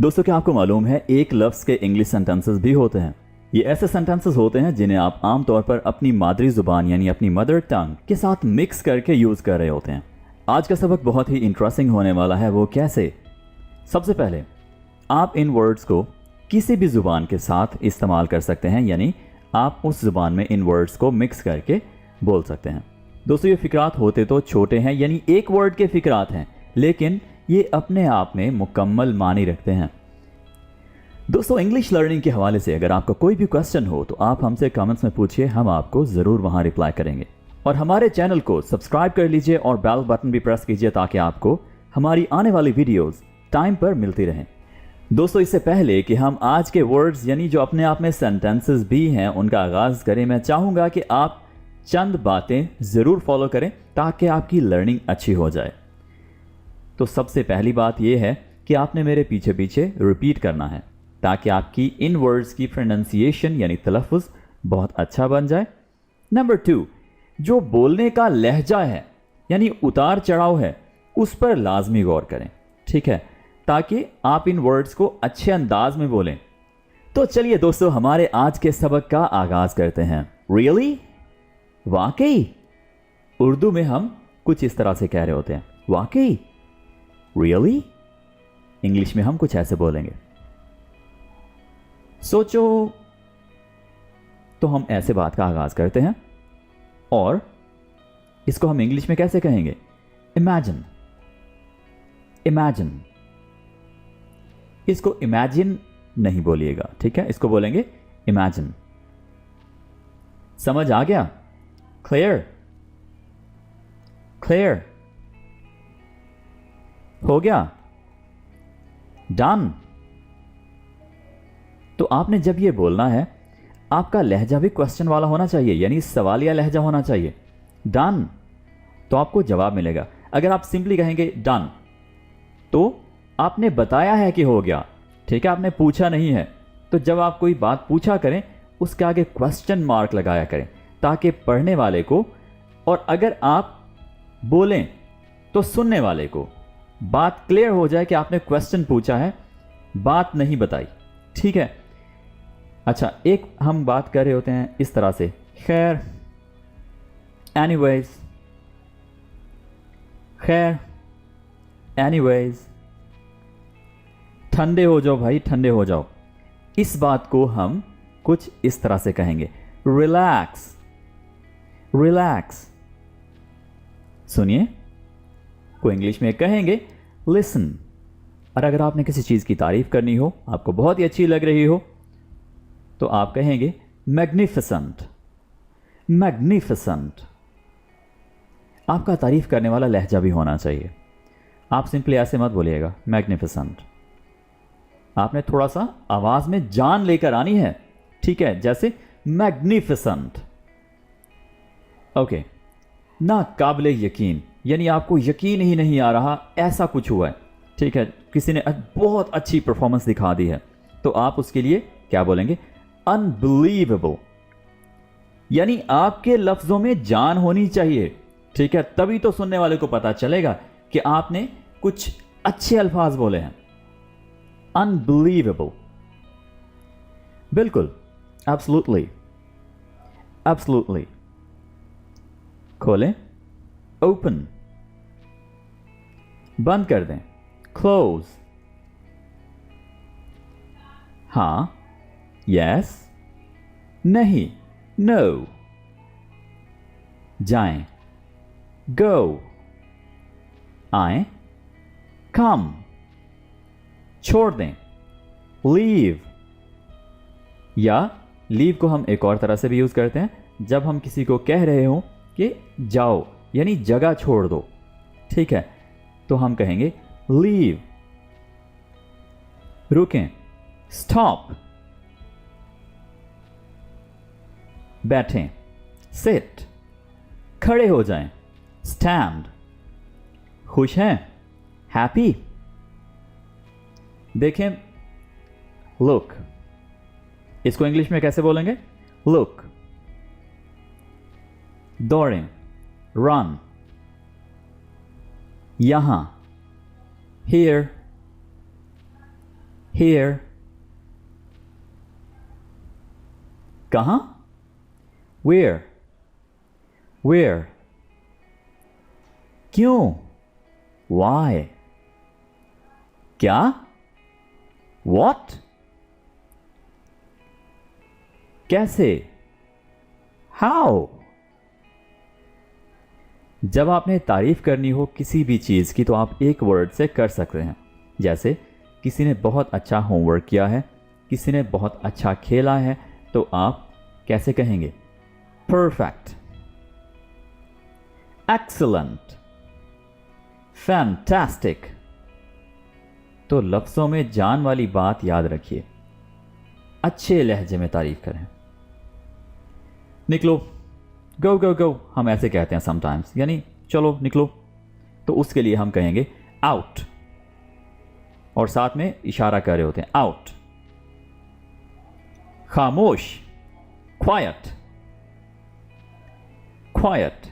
दोस्तों, क्या आपको मालूम है एक लफ्ज़ के इंग्लिश सेंटेंसेस भी होते हैं। ये ऐसे सेंटेंसेस होते हैं जिन्हें आप आमतौर पर अपनी मादरी ज़ुबान यानी अपनी मदर टंग के साथ मिक्स करके यूज़ कर रहे होते हैं। आज का सबक बहुत ही इंटरेस्टिंग होने वाला है। वो कैसे? सबसे पहले आप इन वर्ड्स को किसी भी ज़ुबान के साथ इस्तेमाल कर सकते हैं, यानी आप उस ज़ुबान में इन वर्ड्स को मिक्स करके बोल सकते हैं। दोस्तों, ये फ़िक्रात होते तो छोटे हैं, यानी एक वर्ड के फ़िक्रात हैं, लेकिन ये अपने आप में मुकम्मल मानी रखते हैं। दोस्तों, इंग्लिश लर्निंग के हवाले से अगर आपका कोई भी क्वेश्चन हो तो आप हमसे कमेंट्स में पूछिए, हम आपको ज़रूर वहाँ रिप्लाई करेंगे। और हमारे चैनल को सब्सक्राइब कर लीजिए और बेल बटन भी प्रेस कीजिए ताकि आपको हमारी आने वाली वीडियोज़ टाइम पर मिलती रहें। दोस्तों, इससे पहले कि हम आज के वर्ड्स यानी जो अपने आप में सेंटेंसेस भी हैं उनका आगाज़ करें, मैं चाहूँगा कि आप चंद बातें ज़रूर फॉलो करें ताकि आपकी लर्निंग अच्छी हो जाए। तो सबसे पहली बात यह है कि आपने मेरे पीछे पीछे रिपीट करना है ताकि आपकी इन वर्ड्स की प्रोनाउंसिएशन यानी तलफ़ुज़ बहुत अच्छा बन जाए। नंबर 2, जो बोलने का लहजा है यानी उतार चढ़ाव है उस पर लाजमी गौर करें, ठीक है, ताकि आप इन वर्ड्स को अच्छे अंदाज में बोलें। तो चलिए दोस्तों, हमारे आज के सबक का आगाज़ करते हैं। रियली? वाकई? उर्दू में हम कुछ इस तरह से कह रहे होते हैं, वाकई, रियली। इंग्लिश में हम कुछ ऐसे बोलेंगे। सोचो, तो हम ऐसे बात का आगाज करते हैं और इसको हम इंग्लिश में कैसे कहेंगे? इमेजिन। इमेजिन। इसको इमेजिन नहीं बोलिएगा, ठीक है, इसको बोलेंगे इमेजिन। समझ आ गया? क्लियर? क्लियर? हो गया? डन? तो आपने जब ये बोलना है आपका लहजा भी क्वेश्चन वाला होना चाहिए, यानी सवालिया लहजा होना चाहिए। डन, तो आपको जवाब मिलेगा। अगर आप सिंपली कहेंगे डन तो आपने बताया है कि हो गया, ठीक है, आपने पूछा नहीं है। तो जब आप कोई बात पूछा करें उसके आगे क्वेश्चन मार्क लगाया करें ताकि पढ़ने वाले को, और अगर आप बोलें तो सुनने वाले को बात क्लियर हो जाए कि आपने क्वेश्चन पूछा है, बात नहीं बताई, ठीक है। अच्छा, एक हम बात कर रहे होते हैं इस तरह से, खैर, एनीवेज, खैर, एनीवेज, ठंडे हो जाओ भाई, ठंडे हो जाओ। इस बात को हम कुछ इस तरह से कहेंगे, रिलैक्स, रिलैक्स। सुनिए, को इंग्लिश में कहेंगे लिसन। और अगर आपने किसी चीज़ की तारीफ करनी हो, आपको बहुत ही अच्छी लग रही हो, तो आप कहेंगे मैग्निफिसेंट, मैग्निफिसेंट। आपका तारीफ करने वाला लहजा भी होना चाहिए। आप सिंपली ऐसे मत बोलिएगा मैग्निफिसेंट, आपने थोड़ा सा आवाज में जान लेकर आनी है, ठीक है, जैसे मैग्निफिसेंट। ओके, ना काबिले यकीन, यानी आपको यकीन ही नहीं आ रहा, ऐसा कुछ हुआ है, ठीक है, किसी ने बहुत अच्छी परफॉर्मेंस दिखा दी है, तो आप उसके लिए क्या बोलेंगे? अनबिलीवेबल। यानी आपके लफ्जों में जान होनी चाहिए, ठीक है, तभी तो सुनने वाले को पता चलेगा कि आपने कुछ अच्छे अल्फाज बोले हैं। अनबिलीवेबल, बिल्कुल, एब्सोल्युटली, एब्सोल्युटली। खोलें, ओपन, बंद कर दें, क्लोज, हां, यस, नहीं, नो, जाएं, गो, आए, कम, छोड़ दें, लीव। या लीव को हम एक और तरह से भी यूज करते हैं जब हम किसी को कह रहे हो कि जाओ, यानी जगह छोड़ दो, ठीक है, तो हम कहेंगे लीव। रुकें, स्टॉप। बैठें, सिट। खड़े हो जाएं, स्टैंड। खुश हैं, हैप्पी। देखें, लुक, इसको इंग्लिश में कैसे बोलेंगे? लुक। दौड़ें, रन। यहां, हियर। here. कहाँ? Where? Where? क्यों? Why? क्या? What? कैसे? How? जब आपने तारीफ करनी हो किसी भी चीज़ की तो आप एक वर्ड से कर सकते हैं। जैसे किसी ने बहुत अच्छा होमवर्क किया है, किसी ने बहुत अच्छा खेला है, तो आप कैसे कहेंगे? Perfect, excellent, fantastic. तो लफ्ज़ों में जान वाली बात याद रखिए, अच्छे लहजे में तारीफ करें। निकलो, गो गो गो, हम ऐसे कहते हैं समटाइम्स, यानी चलो निकलो। तो उसके लिए हम कहेंगे आउट, और साथ में इशारा कर रहे होते हैं, आउट। खामोश, क्वाइट, क्वाइट।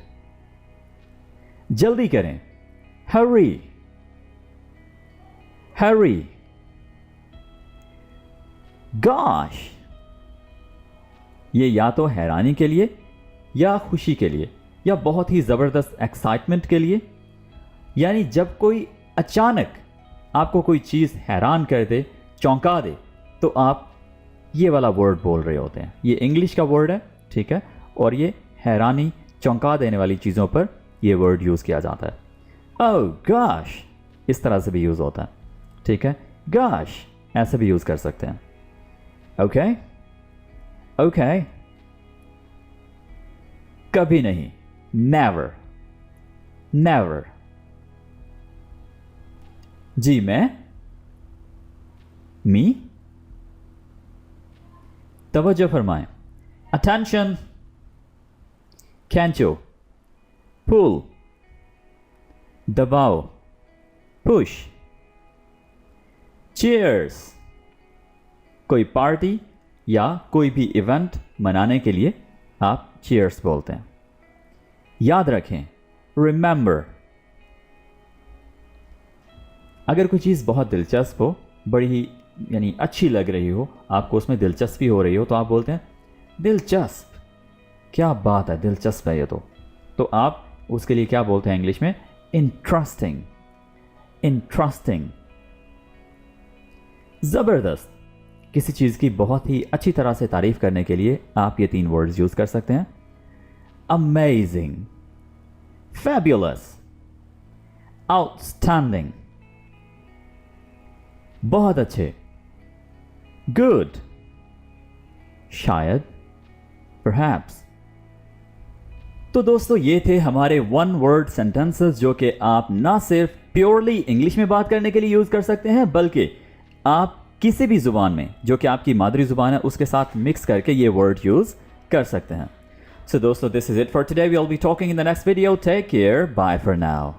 जल्दी करें, हरी, हरी। गॉश, ये या तो हैरानी के लिए या खुशी के लिए या बहुत ही ज़बरदस्त एक्साइटमेंट के लिए, यानी जब कोई अचानक आपको कोई चीज़ हैरान कर दे, चौंका दे, तो आप ये वाला वर्ड बोल रहे होते हैं। ये इंग्लिश का वर्ड है, ठीक है, और ये हैरानी, चौंका देने वाली चीज़ों पर ये वर्ड यूज़ किया जाता है। ओह गॉश, इस तरह से भी यूज़ होता है, ठीक है। गॉश ऐसे भी यूज़ कर सकते हैं। Okay okay. कभी नहीं, नेवर, नेवर। जी मैं, मी। तवज्जो फरमाएं, अटेंशन, खींचो, पुल, दबाओ, पुश, चीयर्स। कोई पार्टी या कोई भी इवेंट मनाने के लिए आप चीयर्स बोलते हैं। याद रखें, रिमेंबर। अगर कोई चीज़ बहुत दिलचस्प हो, बड़ी ही यानी अच्छी लग रही हो, आपको उसमें दिलचस्पी हो रही हो, तो आप बोलते हैं दिलचस्प। क्या बात है, दिलचस्प है ये तो आप उसके लिए क्या बोलते हैं इंग्लिश में? Interesting, interesting. ज़बरदस्त। किसी चीज़ की बहुत ही अच्छी तरह से तारीफ करने के लिए आप ये 3 वर्ड्स यूज़ कर सकते हैं। Amazing, fabulous, outstanding. बहुत अच्छे, गुड, शायद, परहैप्स। तो दोस्तों ये थे हमारे 1 वर्ड सेंटेंसेस जो कि आप ना सिर्फ प्योरली इंग्लिश में बात करने के लिए यूज़ कर सकते हैं, बल्कि आप किसी भी ज़ुबान में जो कि आपकी मादरी ज़ुबान है उसके साथ मिक्स करके ये वर्ड यूज़ कर सकते हैं। सो दोस्तों, this is it for today. We will be talking in the next video. Take care, bye for now.